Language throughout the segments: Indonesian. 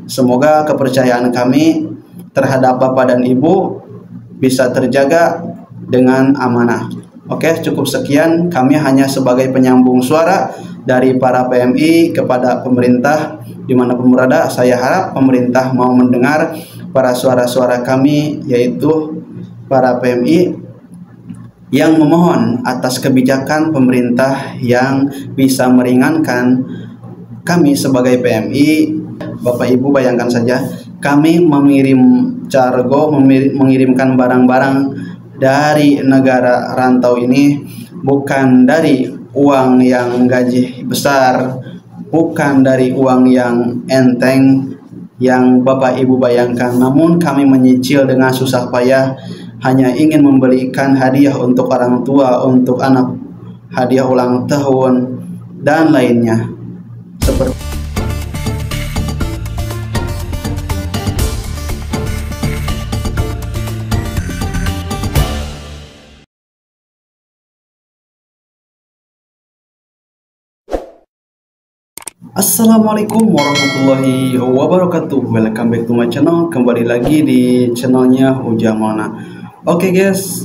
Semoga kepercayaan kami terhadap Bapak dan Ibu bisa terjaga dengan amanah. Oke, cukup sekian. Kami hanya sebagai penyambung suara dari para PMI kepada pemerintah dimanapun berada. Saya harap pemerintah mau mendengar para suara-suara kami, yaitu para PMI yang memohon atas kebijakan pemerintah yang bisa meringankan kami sebagai PMI. Bapak Ibu bayangkan saja, kami mengirim cargo, mengirimkan barang-barang dari negara rantau ini bukan dari uang yang gaji besar, bukan dari uang yang enteng yang Bapak Ibu bayangkan, namun kami menyicil dengan susah payah hanya ingin membelikan hadiah untuk orang tua, untuk anak, hadiah ulang tahun dan lainnya. Seperti Assalamualaikum warahmatullahi wabarakatuh. Welcome back to my channel. Kembali lagi di channelnya Ujang Maulana. Oke guys,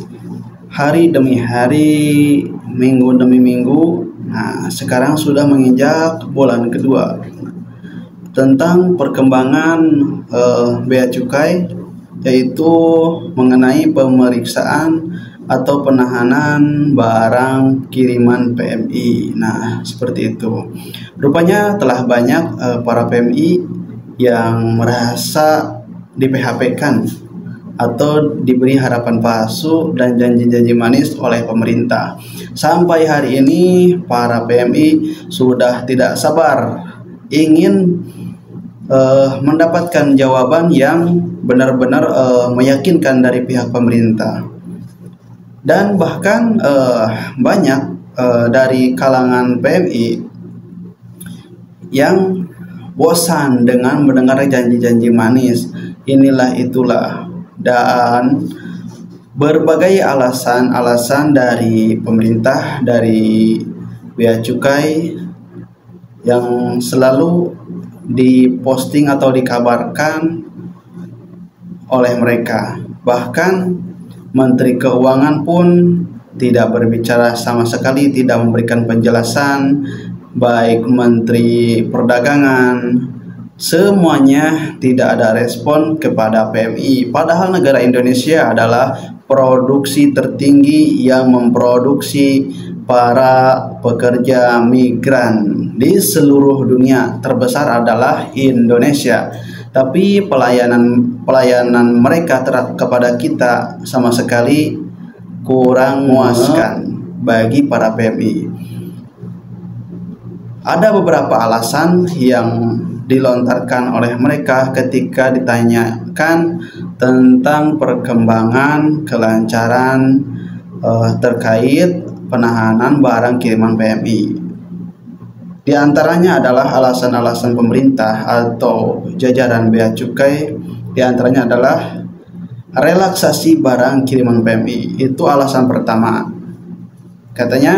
hari demi hari, minggu demi minggu. Nah, sekarang sudah menginjak bulan kedua. Tentang perkembangan bea cukai, yaitu mengenai pemeriksaan atau penahanan barang kiriman PMI. Nah, seperti itu. Rupanya telah banyak para PMI yang merasa di PHP-kan atau diberi harapan palsu dan janji-janji manis oleh pemerintah. Sampai hari ini para PMI sudah tidak sabar ingin mendapatkan jawaban yang benar-benar meyakinkan dari pihak pemerintah. Dan bahkan banyak dari kalangan PMI yang bosan dengan mendengar janji-janji manis, inilah itulah, dan berbagai alasan-alasan dari pemerintah, dari bea cukai yang selalu diposting atau dikabarkan oleh mereka. Bahkan Menteri Keuangan pun tidak berbicara sama sekali, tidak memberikan penjelasan, baik Menteri Perdagangan, semuanya tidak ada respon kepada PMI. Padahal negara Indonesia adalah produksi tertinggi yang memproduksi para pekerja migran di seluruh dunia. Terbesar adalah Indonesia. Tapi pelayanan mereka kepada kita sama sekali kurang memuaskan bagi para PMI. Ada beberapa alasan yang dilontarkan oleh mereka ketika ditanyakan tentang perkembangan kelancaran terkait penahanan barang kiriman PMI. Di antaranya adalah alasan-alasan pemerintah atau jajaran bea cukai. Di antaranya adalah relaksasi barang kiriman PMI. Itu alasan pertama. Katanya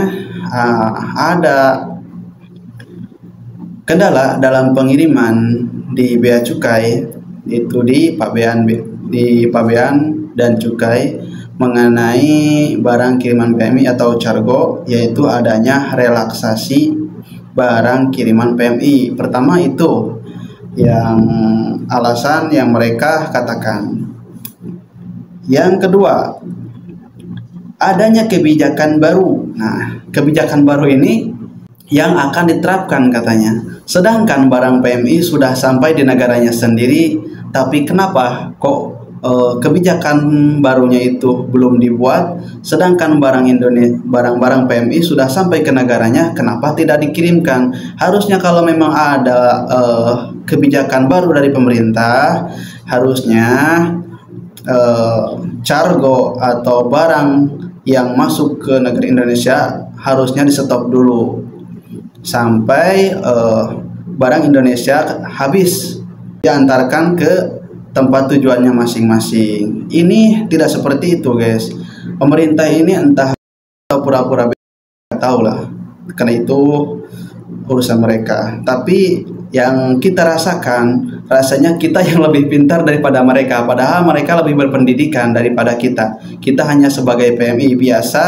ada kendala dalam pengiriman di bea cukai, itu di pabean dan cukai mengenai barang kiriman PMI atau cargo, yaitu adanya relaksasi barang kiriman PMI. Pertama itu yang alasan yang mereka katakan. Yang kedua, adanya kebijakan baru. Nah, kebijakan baru ini yang akan diterapkan katanya. Sedangkan barang PMI sudah sampai di negaranya sendiri, tapi kenapa kok kebijakan barunya itu belum dibuat, sedangkan barang-barang PMI sudah sampai ke negaranya, kenapa tidak dikirimkan? Harusnya kalau memang ada kebijakan baru dari pemerintah, harusnya cargo atau barang yang masuk ke negeri Indonesia harusnya di stop dulu sampai barang Indonesia habis, diantarkan ke tempat tujuannya masing-masing. Ini tidak seperti itu guys. Pemerintah ini entah pura-pura tahu lah, karena itu urusan mereka. Tapi yang kita rasakan, rasanya kita yang lebih pintar daripada mereka, padahal mereka lebih berpendidikan daripada kita. Kita hanya sebagai PMI biasa,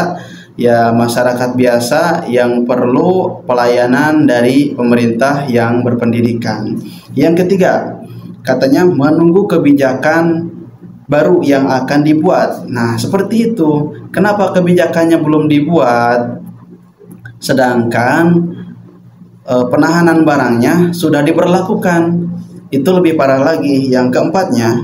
ya masyarakat biasa yang perlu pelayanan dari pemerintah yang berpendidikan. Yang ketiga, katanya menunggu kebijakan baru yang akan dibuat. Nah, seperti itu. Kenapa kebijakannya belum dibuat? Sedangkan penahanan barangnya sudah diberlakukan. Itu lebih parah lagi. Yang keempatnya,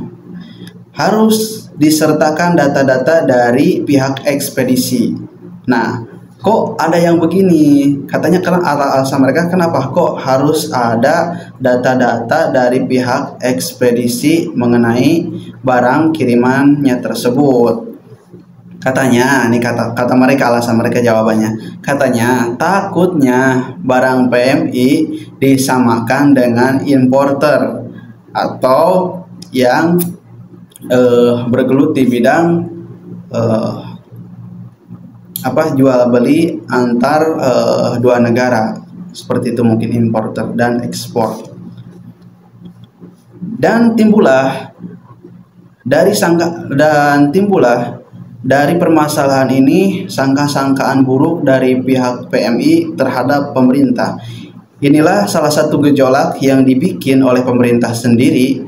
harus disertakan data-data dari pihak ekspedisi. Nah, kok ada yang begini? Katanya karena alasan mereka kenapa kok harus ada data-data dari pihak ekspedisi mengenai barang kirimannya tersebut. Katanya, ini kata mereka, alasan mereka jawabannya. Katanya takutnya barang PMI disamakan dengan importer atau yang bergelut di bidang jual beli antar dua negara, seperti itu, mungkin importer dan ekspor. Dan timbullah dari permasalahan ini sangka-sangkaan buruk dari pihak PMI terhadap pemerintah. Inilah salah satu gejolak yang dibikin oleh pemerintah sendiri,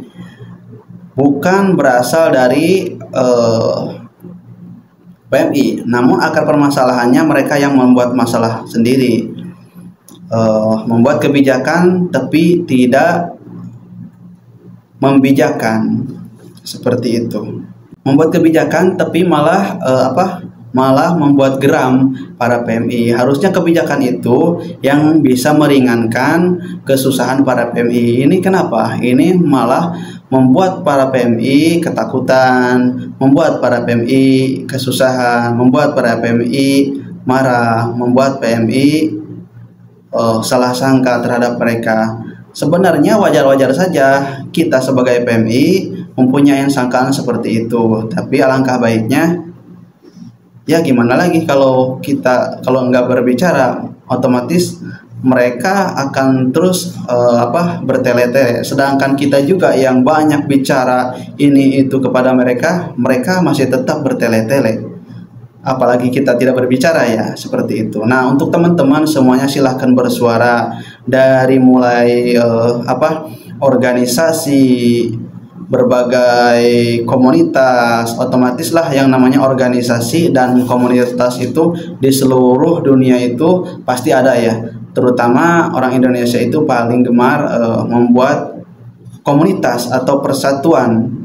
bukan berasal dari PMI, namun akar permasalahannya mereka yang membuat masalah sendiri, membuat kebijakan tapi tidak membijakan, seperti itu. Membuat kebijakan tapi malah malah membuat geram para PMI. Harusnya kebijakan itu yang bisa meringankan kesusahan para PMI. Ini kenapa? Ini malah membuat para PMI ketakutan, membuat para PMI kesusahan, membuat para PMI marah, membuat PMI salah sangka terhadap mereka. Sebenarnya wajar-wajar saja kita sebagai PMI mempunyai sangkaan seperti itu, tapi alangkah baiknya, ya gimana lagi kalau nggak berbicara, otomatis mereka akan terus bertele-tele. Sedangkan kita juga yang banyak bicara ini itu kepada mereka, mereka masih tetap bertele-tele. Apalagi kita tidak berbicara, ya seperti itu. Nah, untuk teman-teman semuanya silahkan bersuara, dari mulai organisasi, berbagai komunitas. Otomatislah yang namanya organisasi dan komunitas itu di seluruh dunia itu pasti ada, ya. Terutama orang Indonesia itu paling gemar membuat komunitas atau persatuan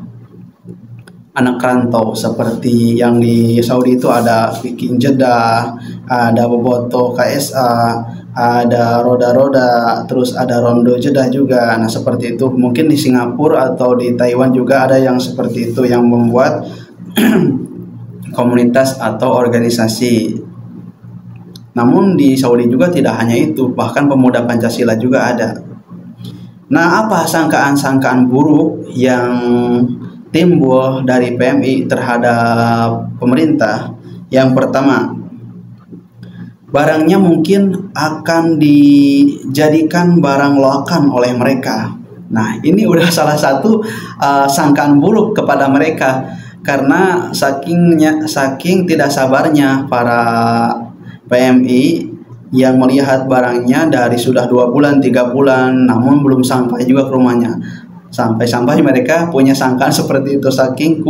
anak rantau, seperti yang di Saudi itu ada Bikin Jeddah, ada Boboto KSA, ada Roda-Roda, terus ada Rondo Jeddah juga. Nah, seperti itu. Mungkin di Singapura atau di Taiwan juga ada yang seperti itu, yang membuat komunitas atau organisasi. Namun di Saudi juga tidak hanya itu, bahkan pemuda Pancasila juga ada. Nah, apa sangkaan-sangkaan buruk yang timbul dari PMI terhadap pemerintah? Yang pertama, barangnya mungkin akan dijadikan barang loakan oleh mereka. Nah, ini udah salah satu sangkaan buruk kepada mereka, karena saking tidak sabarnya para PMI yang melihat barangnya dari sudah 2 bulan 3 bulan namun belum sampai juga ke rumahnya. Sampai mereka punya sangkaan seperti itu, saking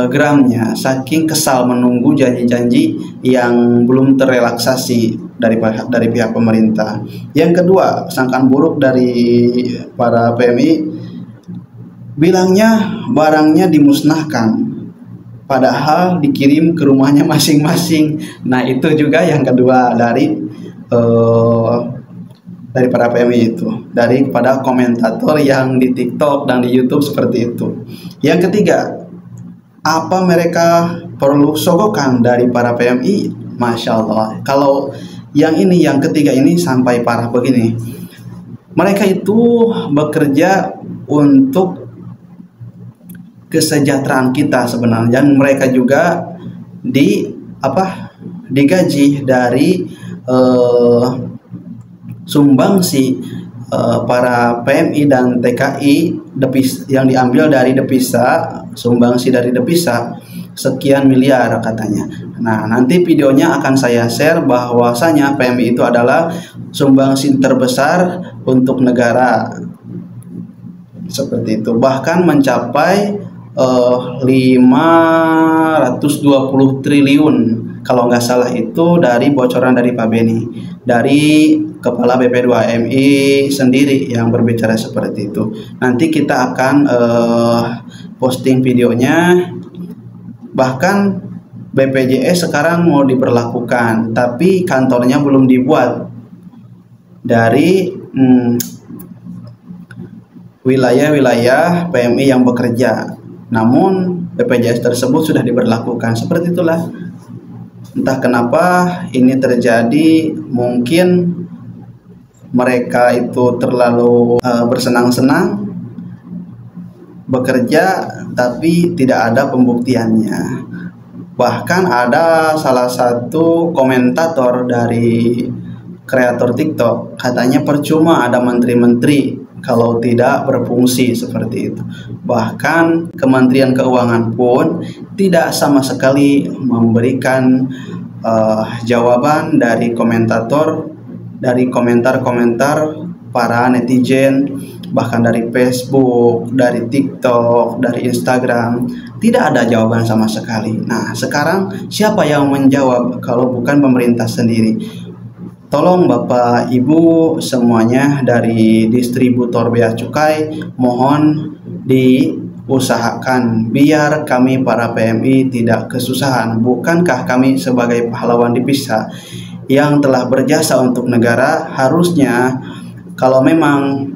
geramnya, saking kesal menunggu janji-janji yang belum terrealisasi dari pihak pemerintah. Yang kedua, sangkaan buruk dari para PMI, bilangnya barangnya dimusnahkan, padahal dikirim ke rumahnya masing-masing. Nah, itu juga yang kedua dari para PMI itu, daripada komentator yang di TikTok dan di YouTube seperti itu. Yang ketiga, apa mereka perlu sogokan dari para PMI? Masya Allah. Kalau yang ketiga ini sampai parah begini. Mereka itu bekerja untuk kesejahteraan kita sebenarnya, dan mereka juga digaji dari sumbangsi para PMI dan TKI yang diambil dari devisa, sumbangsi dari devisa sekian miliar katanya. Nah, nanti videonya akan saya share bahwasanya PMI itu adalah sumbangsi terbesar untuk negara. Seperti itu. Bahkan mencapai 520 triliun kalau nggak salah, itu dari bocoran dari Pak Beni, dari Kepala BP2MI sendiri yang berbicara seperti itu. Nanti kita akan posting videonya. Bahkan BPJS sekarang mau diberlakukan, tapi kantornya belum dibuat dari wilayah-wilayah PMI yang bekerja. Namun BPJS tersebut sudah diberlakukan. Seperti itulah. Entah kenapa ini terjadi, mungkin mereka itu terlalu bersenang-senang bekerja tapi tidak ada pembuktiannya. Bahkan ada salah satu komentator dari kreator TikTok, katanya percuma ada menteri-menteri kalau tidak berfungsi, seperti itu. Bahkan Kementerian Keuangan pun tidak sama sekali memberikan jawaban dari komentator, dari komentar-komentar para netizen, bahkan dari Facebook, dari TikTok, dari Instagram, tidak ada jawaban sama sekali. Nah, sekarang siapa yang menjawab kalau bukan pemerintah sendiri? Tolong Bapak Ibu semuanya dari distributor bea cukai, mohon diusahakan biar kami para PMI tidak kesusahan. Bukankah kami sebagai pahlawan devisa yang telah berjasa untuk negara, harusnya kalau memang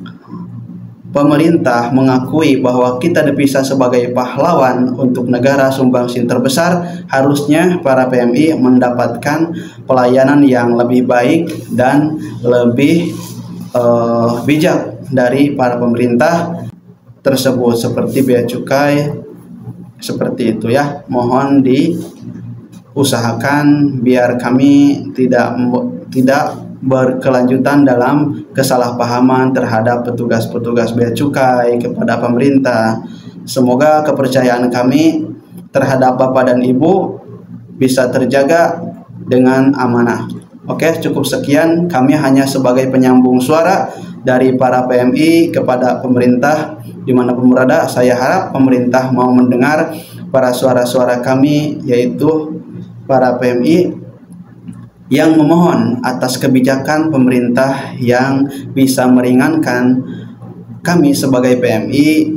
pemerintah mengakui bahwa kita devisa sebagai pahlawan untuk negara sumbangsi terbesar, harusnya para PMI mendapatkan pelayanan yang lebih baik dan lebih bijak dari para pemerintah tersebut, seperti bea cukai, seperti itu ya. Mohon diusahakan biar kami tidak berkelanjutan dalam kesalahpahaman terhadap petugas-petugas bea cukai kepada pemerintah. Semoga kepercayaan kami terhadap Bapak dan Ibu bisa terjaga dengan amanah. Oke, cukup sekian. Kami hanya sebagai penyambung suara dari para PMI kepada pemerintah dimanapun berada. Saya harap pemerintah mau mendengar para suara-suara kami, yaitu para PMI yang memohon atas kebijakan pemerintah yang bisa meringankan kami sebagai PMI.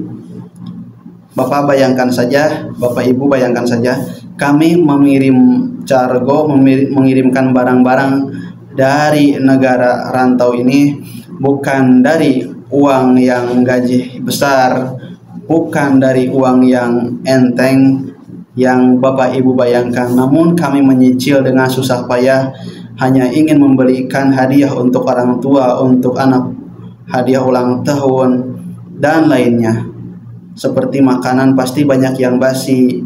Bapak bayangkan saja, Bapak Ibu bayangkan saja, kami mengirim cargo, mengirimkan barang-barang dari negara rantau ini bukan dari uang yang gaji besar, bukan dari uang yang enteng yang Bapak Ibu bayangkan, namun kami menyicil dengan susah payah, hanya ingin membelikan hadiah untuk orang tua, untuk anak, hadiah ulang tahun dan lainnya. Seperti makanan pasti banyak yang basi,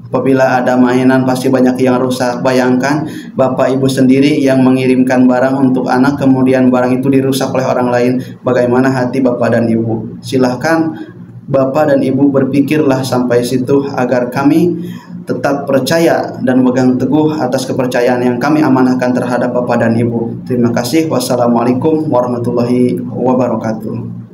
apabila ada mainan pasti banyak yang rusak. Bayangkan Bapak Ibu sendiri yang mengirimkan barang untuk anak, kemudian barang itu dirusak oleh orang lain, bagaimana hati Bapak dan Ibu? Silahkan Bapak dan Ibu berpikirlah sampai situ agar kami tetap percaya dan memegang teguh atas kepercayaan yang kami amanahkan terhadap Bapak dan Ibu. Terima kasih. Wassalamualaikum warahmatullahi wabarakatuh.